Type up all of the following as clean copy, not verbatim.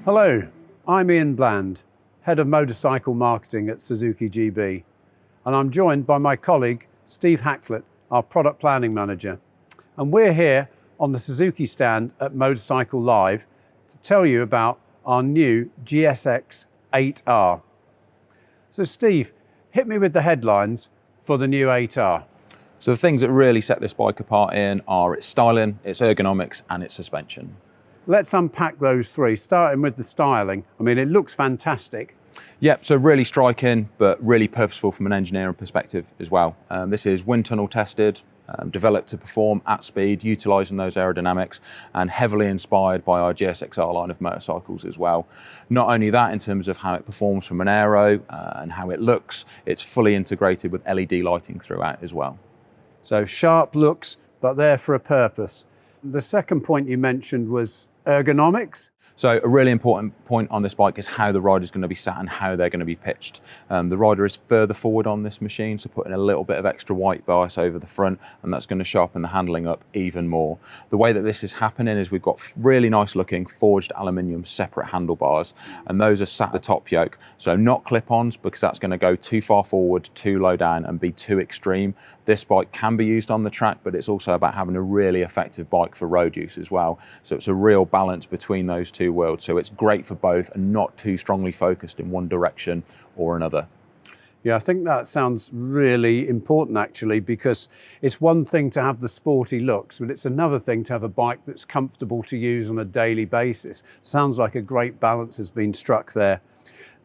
Hello, I'm Ian Bland, Head of Motorcycle Marketing at Suzuki GB, and I'm joined by my colleague Steve Hacklett, our Product Planning Manager. And we're here on the Suzuki stand at Motorcycle Live to tell you about our new GSX-8R. So Steve, hit me with the headlines for the new 8R. So the things that really set this bike apart are its styling, its ergonomics and its suspension. Let's unpack those three, starting with the styling. I mean, it looks fantastic. Yep, so really striking, but really purposeful from an engineering perspective as well. This is wind tunnel tested, developed to perform at speed, utilising those aerodynamics, and heavily inspired by our GSX-8R line of motorcycles as well. Not only that, in terms of how it performs from an aero and how it looks, it's fully integrated with LED lighting throughout as well. So sharp looks, but there for a purpose. The second point you mentioned was ergonomics. So a really important point on this bike is how the rider's going to be sat and how they're going to be pitched. The rider is further forward on this machine, so putting a little bit of extra white bias over the front, and that's going to sharpen the handling up even more. The way that this is happening is we've got really nice looking forged aluminium separate handlebars, and those are sat at the top yoke. So not clip-ons, because that's going to go too far forward, too low down and be too extreme. This bike can be used on the track, but it's also about having a really effective bike for road use as well. So it's a real balance between those two worlds. So it's great for both and not too strongly focused in one direction or another. Yeah, I think that sounds really important actually, because it's one thing to have the sporty looks, but it's another thing to have a bike that's comfortable to use on a daily basis. Sounds like a great balance has been struck there.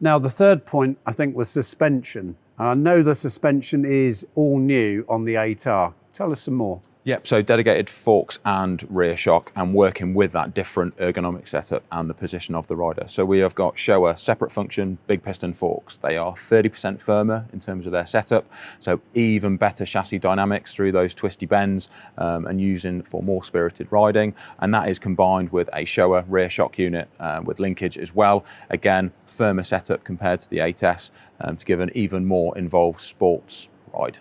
Now, the third point I think was suspension. I know the suspension is all new on the 8R. Tell us some more. Yep, so dedicated forks and rear shock, and working with that different ergonomic setup and the position of the rider. So we have got Showa separate function big piston forks. They are 30% firmer in terms of their setup, so even better chassis dynamics through those twisty bends and using for more spirited riding. And that is combined with a Showa rear shock unit with linkage as well. Again, firmer setup compared to the 8S to give an even more involved sports ride.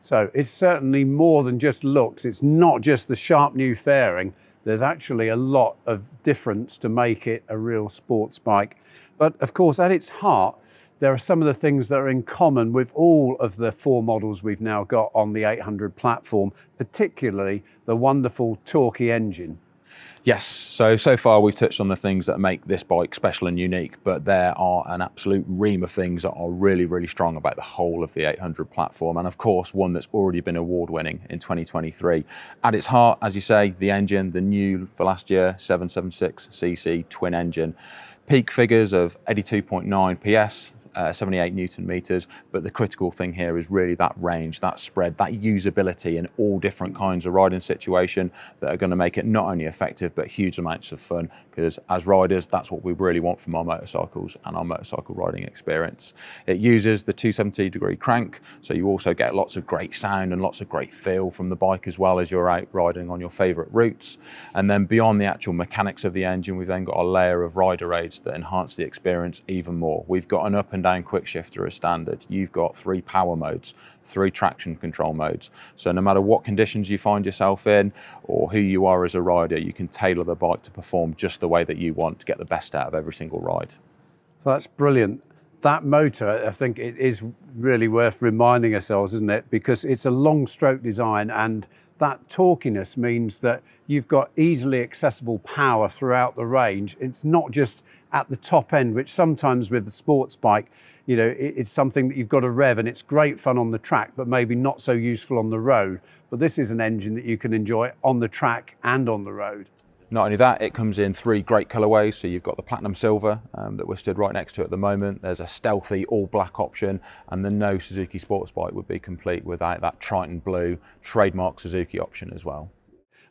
So it's certainly more than just looks. It's not just the sharp new fairing. There's actually a lot of difference to make it a real sports bike. But of course, at its heart, there are some of the things that are in common with all of the four models we've now got on the 800 platform, particularly the wonderful torquey engine. Yes, so far we've touched on the things that make this bike special and unique, but there are an absolute ream of things that are really, really strong about the whole of the 800 platform, and of course one that's already been award-winning in 2023. At its heart, as you say, the engine, the new for last year 776cc twin engine. Peak figures of 82.9 PS, 78 Newton meters, but the critical thing here is really that range, that spread, that usability in all different kinds of riding situation that are going to make it not only effective but huge amounts of fun, because as riders that's what we really want from our motorcycles and our motorcycle riding experience. It uses the 270-degree crank, so you also get lots of great sound and lots of great feel from the bike as well as you're out riding on your favorite routes. And then beyond the actual mechanics of the engine, we've then got a layer of rider aids that enhance the experience even more. We've got an up and down quick shifter as standard. You've got 3 power modes, 3 traction control modes. So no matter what conditions you find yourself in or who you are as a rider, you can tailor the bike to perform just the way that you want to get the best out of every single ride. So that's brilliant. That motor, I think it is really worth reminding ourselves, isn't it? Because it's a long stroke design, and that torquiness means that you've got easily accessible power throughout the range. It's not just at the top end, which sometimes with the sports bike, you know, it's something that you've got to rev, and it's great fun on the track, but maybe not so useful on the road. But this is an engine that you can enjoy on the track and on the road. Not only that, it comes in 3 great colourways. So you've got the platinum silver that we're stood right next to at the moment. There's a stealthy all black option, and then no Suzuki sports bike would be complete without that Triton blue trademark Suzuki option as well.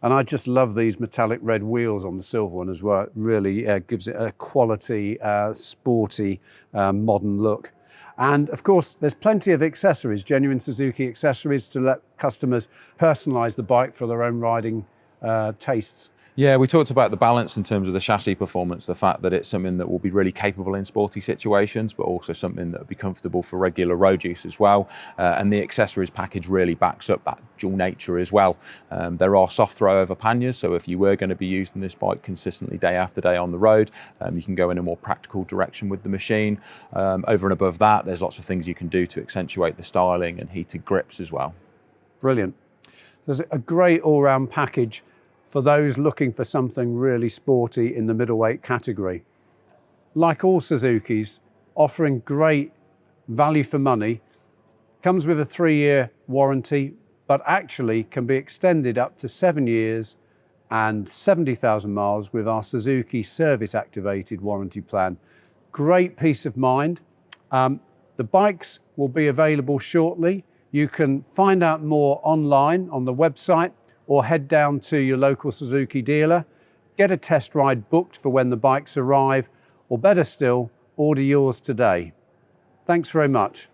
And I just love these metallic red wheels on the silver one as well. It really gives it a quality, sporty, modern look. And of course, there's plenty of accessories, genuine Suzuki accessories, to let customers personalise the bike for their own riding tastes. Yeah, we talked about the balance in terms of the chassis performance, the fact that it's something that will be really capable in sporty situations, but also something that will be comfortable for regular road use as well. And the accessories package really backs up that dual nature as well. There are soft throw over panniers, so if you were going to be using this bike consistently day after day on the road, you can go in a more practical direction with the machine. Over and above that, there's lots of things you can do to accentuate the styling and heated grips as well. Brilliant. There's a great all-round package for those looking for something really sporty in the middleweight category. Like all Suzukis, offering great value for money, comes with a 3-year warranty, but actually can be extended up to 7 years and 70,000 miles with our Suzuki service activated warranty plan. Great peace of mind. The bikes will be available shortly. You can find out more online on the website or head down to your local Suzuki dealer, get a test ride booked for when the bikes arrive, or better still, order yours today. Thanks very much.